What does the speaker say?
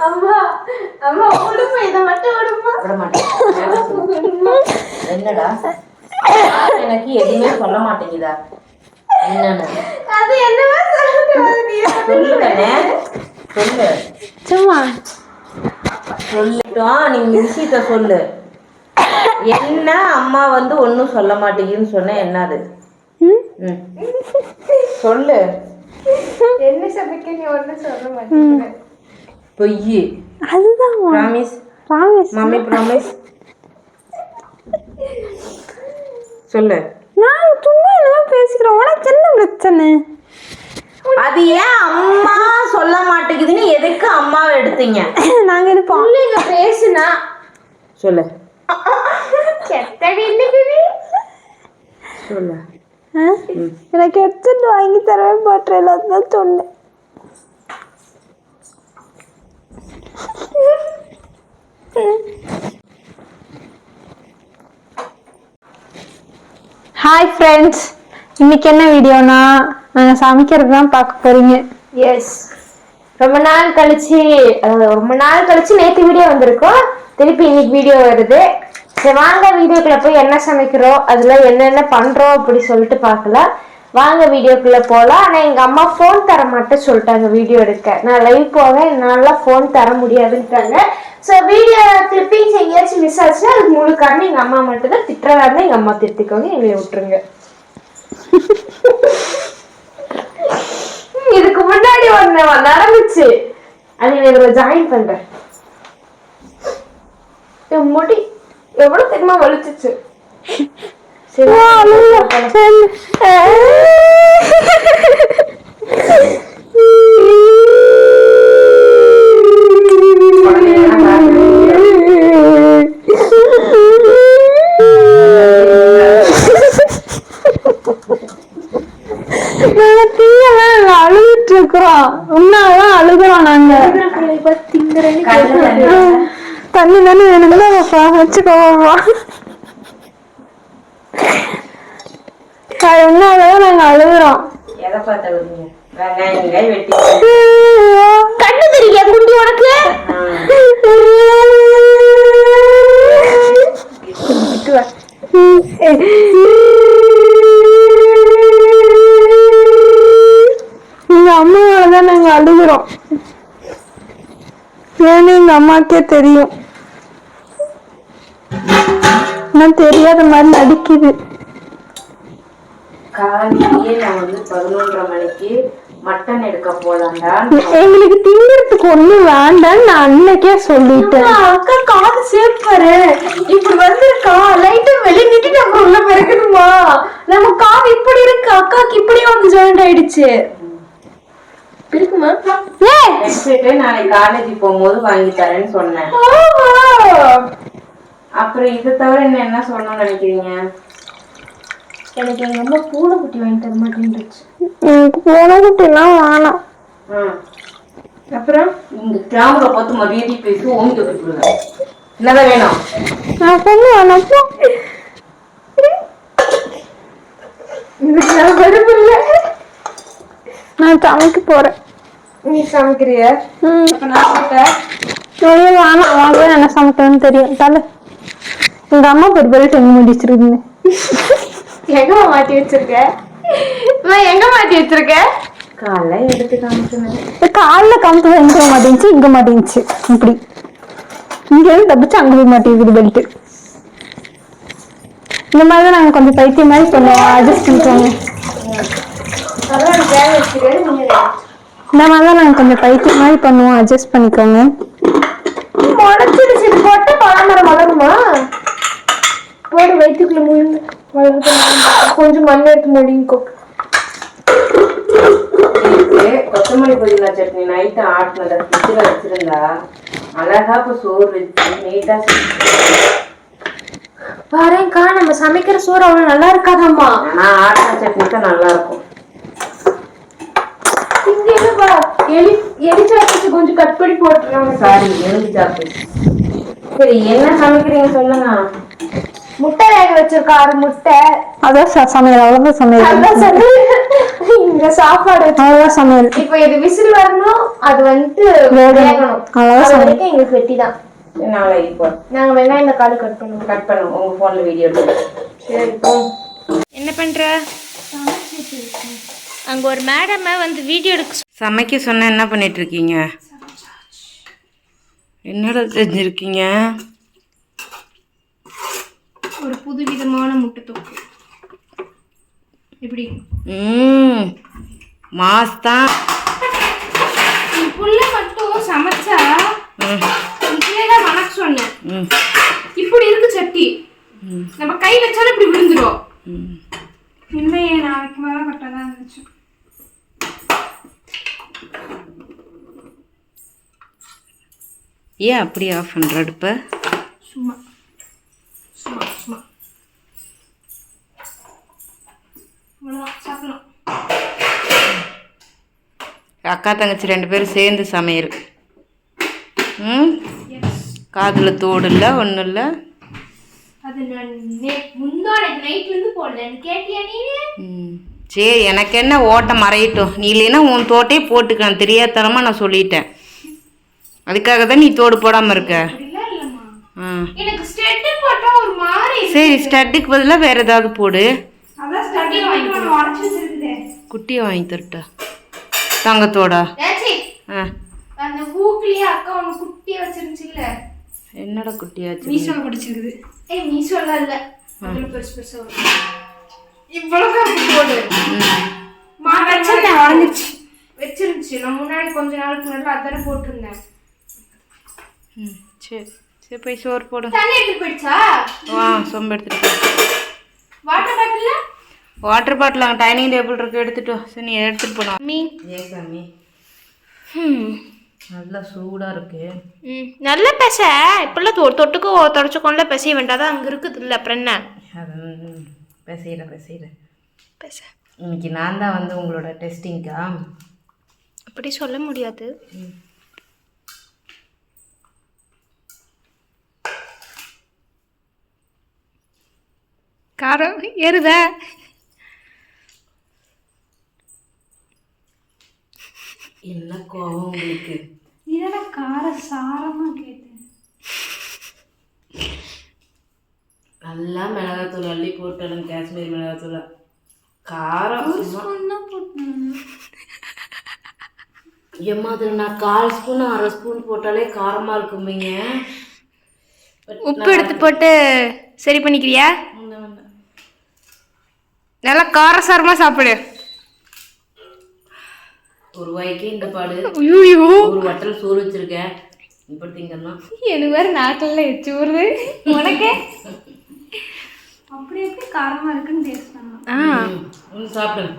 அம்மா அம்மா உடுமா, இதை மட்டும் உடுமா. விட மாட்டேன். என்னடா எனக்கு எதுவுமே சொல்ல மாட்டேங்குதா? என்னன்னு அது என்னவா சொல்லுவேனே. சொல்லு, சும்மா சொல்லிட்டோம். நீங்க விஷயத்த சொல்லு. என்ன அம்மா வந்து ஒன்னும் சொல்ல மாட்டேங்குதுன்னு சொன்ன என்னது? சொல்லு. என்ன சமைக்க நீ ஒன்னும் சொல்ல மாட்டேங்கிற. பொய். அதுதான் ப்ராமிஸ். Promise mummy promise. சொல்லு. நான் சும்மா என்ன பேசிக்கிறேன். உனக்கு என்ன பிரச்சனை? அது ஏன் அம்மா சொல்ல மாட்டேங்குதுன்னு எதுக்கு அம்மாவை எடுத்தீங்க? நாங்க இது பிள்ளைங்க பேசுனா சொல்லு. செத்தடி இன்னைக்கு சொல்லு. எனக்கு ஹெட்செட் வாங்கி தரவே மாட்டேன். அதுதான் சொன்னேன். ஹாய் ஃப்ரெண்ட்ஸ், இன்னைக்கு என்ன வீடியோனா நாங்கள் சமைக்கிறது தான் பார்க்க போறீங்க. எஸ், ரொம்ப நாள் கழிச்சு நேற்று வீடியோ வந்திருக்கோம். திருப்பி இன்னைக்கு வீடியோ வருது. சரி வாங்க வீடியோக்குள்ள போய் என்ன சமைக்கிறோம், அதுல என்னென்ன பண்றோம் அப்படி சொல்லிட்டு பார்க்கலாம். வாங்க வீடியோக்குள்ள போகலாம். ஆனால் எங்கள் அம்மா ஃபோன் தர மாட்டேன்னு சொல்லிட்டாங்க வீடியோ எடுக்க. நான் லைவ் போவேன், என்னால் ஃபோன் தர முடியாதுன்ட்டாங்க. ஸோ வீடியோ கிளிப்பிங்ஸ் எங்கேயாச்சும் மிஸ் ஆச்சுன்னா அதுக்கு முழு காரணம் எங்கள் அம்மா மட்டும் தான். திட்டுறதா இருந்தால் எங்கள் அம்மா திட்டிக்கோங்க, எங்களை விட்டுருங்க. இதுக்கு முன்னாடி ஒன்று நடந்துச்சு, அது இதில் ஜாயின் பண்ணுறேன். முடி எவ்வளோ தெரியுமா வலிச்சிச்சு. அழுதுட்டு இருக்கிறோம். உன்னாதான் அழுகுறோம் நாங்க. தண்ணி தானே வேணுங்களா வச்சுக்கோமா. உன்னாலதான் நாங்க அழுகுறோம். கண்ணு தெரிய குண்டி உனக்கு. எங்க அம்மாவாலதான் நாங்க அழுகுறோம். ஏன்னு எங்க அம்மாக்கே தெரியும். நான் தெரியாத மாதிரி நடிக்குது. காலையிலேயே நான் வந்து 11:30 மணிக்கு மட்டன் எடுக்க போலாம்டா. எங்களுக்கு திங்கிறதுக்கு ஒண்ணு வேண்டாம் நான் அன்னைக்கே சொல்லிட்டேன். அக்கா காது சேர்ப்பாரு இப்படி வந்திருக்கா, லைட்டா வெளியிட்டு நம்ம உள்ள பிறக்கணுமா? நம்ம காது இப்படி இருக்கு, அக்காக்கு இப்படியே வந்து ஜாயிண்ட் ஆயிடுச்சு. இருக்குமா? நாளைக்கு காலேஜ் போகும்போது வாங்கி தரேன்னு சொன்னேன். அப்புறம் இதை தவிர என்ன சொல்லணும்னு நினைக்கிறீங்க? எனக்கு எங்க அம்மா பூனைக்குட்டி வாங்கி தர மாட்டேன்னுச்சு. எனக்கு பூனைக்குட்டிலாம் வேணாம். அப்புறம் இந்த கேமரா பார்த்து மரியாதை பேசி ஓங்கி விட்டுருங்க. என்னதான் வேணும்? நான் சொல்லுவேன். நான் சமைக்க போறேன். நீ சமைக்கிறிய? வேணாம் வாங்க, என்ன சமைக்கிறேன்னு தெரியும். தலை எங்க அம்மா ஒரு பெல்ட் எங்க முடிச்சிருக்குங்க. எங்க மாட்டி வச்சிருக்க? எங்க மாட்டி வச்சிருக்க? காலைல எடுத்து காமிச்சேன். காலைல காமிச்சு எங்க மாட்டிச்சு, இங்க மாட்டிச்சு. இப்படி இங்க இருந்து தப்பிச்சு அங்க போய் மாட்டிருக்குது பெல்ட். இந்த மாதிரிதான் நாங்க கொஞ்சம் பைத்தியம் மாதிரி பண்ணுவோம். அட்ஜஸ்ட் பண்ணிக்கோங்க. இந்த மாதிரிதான் நாங்க கொஞ்சம் பைத்தியம் மாதிரி பண்ணுவோம். அட்ஜஸ்ட் பண்ணிக்கோங்க. முளைச்சிருச்சு. போட்டு பழமரம் வளருமா? போடு வயிற்றுக்குள்ள முழுந்து வளர்ந்து கொஞ்சம் மண் எடுத்து மொழிங்கோ. கொத்தமல்லி புதினா சட்னி நைட்டு ஆட்டினத ஃப்ரிட்ஜில் வச்சிருந்தா அழகா இப்போ சோறு வச்சு நீட்டா பாருங்கக்கா, நம்ம சமைக்கிற சோறு அவ்வளவு நல்லா இருக்காதாம்மா. ஆனா ஆட்டின சட்னி தான் நல்லா இருக்கும். இங்க இல்லப்பா, எலிச்சாப்பிச்சு கொஞ்சம் கட் பண்ணி போட்டுருக்காங்க. சாரி, எலிச்சாப்பு. சரி, என்ன சமைக்கிறீங்க சொல்லுங்க. முட்டை வேக வச்சிருக்கா, 6 முட்டை. அதான் சமையல். அவ்வளவுதான் சமையல். இங்க சாப்பாடு அவ்வளவுதான் சமையல். இப்போ இது விசில் வரணும், அது வந்துட்டு வேகணும், அவ்வளவுதான் சமையல். எங்களுக்கு வெட்டி தான் நாளை இப்போ நாங்க வெங்காயம் தக்காளி கட் பண்ணுவோம் உங்க போன்ல வீடியோ. சரி. என்ன பண்ற? அங்க ஒரு மேடம் வந்து வீடியோ எடுக்க சமைக்க சொன்ன என்ன பண்ணிட்டு இருக்கீங்க? என்னடா செஞ்சிருக்கீங்க? ஒரு புதுவிதமான முட்டை தொக்கு. எப்படி? மாஸ் தான். புள்ள மட்டும் சமைச்சா இப்படியேதான் வணக்க சொன்னேன். இப்படி இருக்கு சட்டி, நம்ம கை வச்சாலும் இப்படி விழுந்துரும். இல்லையே, நாளைக்கு மேல கரெக்டாதான் இருந்துச்சு. ஏன் அப்படி ஆஃப் பண்ற அடுப்ப? சும்மா சும்மா சும்மா சாப்பிடலாம். அக்கா தங்கச்சி 2 பேரும் சேர்ந்து சமையல். காதுல தோடு இல்லை, ஒன்றும் இல்லை. அது நான் முந்தானைக்கு நைட்ல இருந்து போடல, கேட்டியா நீ? சரி, எனக்கு என்ன ஓட்ட மறையட்டும். நீ இல்லைன்னா உன் தோட்டையே போட்டுக்கலாம், தெரியாதனமா நான் சொல்லிட்டேன். அதுக்காக தான் நீ தோடு போடாம இருக்க. எனக்கு ஸ்டட் போட்டா ஒரு மாதிரி. சரி, ஸ்டட்டுக்கு பதிலாக வேற ஏதாவது போடு. அதான் ஸ்டட் வாங்கி உடைச்சு வச்சிருக்குதே. குட்டியை வாங்கி தரட்டா? தங்கத்தோடா? அந்த ஊக்லயே அக்கா ஒன்னு குட்டியா வச்சிருந்துச்சுல. என்னடா குட்டியாச்சு? மீசோல படிச்சிருக்குது. மீசோல இல்ல, அதுல பெருசு பெருசா வரும். இவ்வளவு போடு. வச்சேன், உடைஞ்சிருச்சு. வச்சிருந்துச்சு நான் முன்னாடி கொஞ்ச நாளுக்கு முன்னாடி அதானே போட்டிருந்தேன். சரி சரி, போய் சோறு போடு. தண்ணி எடுத்துட்டு போயிடுச்சா? சொம்பு எடுத்துட்டு போ. Water bottle? வாட்டர் பாட்டில் அங்கே டைனிங் டேபிள் இருக்கு, எடுத்துட்டு வா. சரி, நீ எடுத்துட்டு போனோம். ஏ சாமி, நல்லா சூடாக இருக்கு. நல்ல பெச இப்பெல்லாம் தொட்டுக்கு தொடச்சுக்கொள்ள பெசைய வேண்டாதான், அங்கே இருக்குது இல்லை, அப்புறம் என்ன? பேசுகிறேன் இன்னைக்கு நான் தான் வந்து உங்களோட டெஸ்டிங்க்கா. அப்படி சொல்ல முடியாது. காரம் ஏறுத? என்ன கோவம் உங்களுக்கு? இதெல்லாம் கார சாரமா கேட்டேன். நல்லா மிளகாத்தூள் அள்ளி போட்டாலும், காஷ்மீர் மிளகாத்தூள். காரம் எம்மாதிரி நான் 1/4 ஸ்பூன் 1/2 ஸ்பூன் போட்டாலே காரமா இருக்குமீங்க. உப்பு எடுத்து போட்டு சரி பண்ணிக்கிறியா? நல்லா காரசாரமா சாப்பிடு. ஒரு வாய்க்கே இந்த பாடு. ஒரு வட்டல் சோறு வச்சிருக்கேன், இப்படி திங்கன்னா எனக்கு வேறு நாட்டில் எச்சு ஊறுது. உனக்கு அப்படி எப்படி காரமா இருக்குன்னு டேஸ்ட் பண்ணலாம். சாப்பிடு.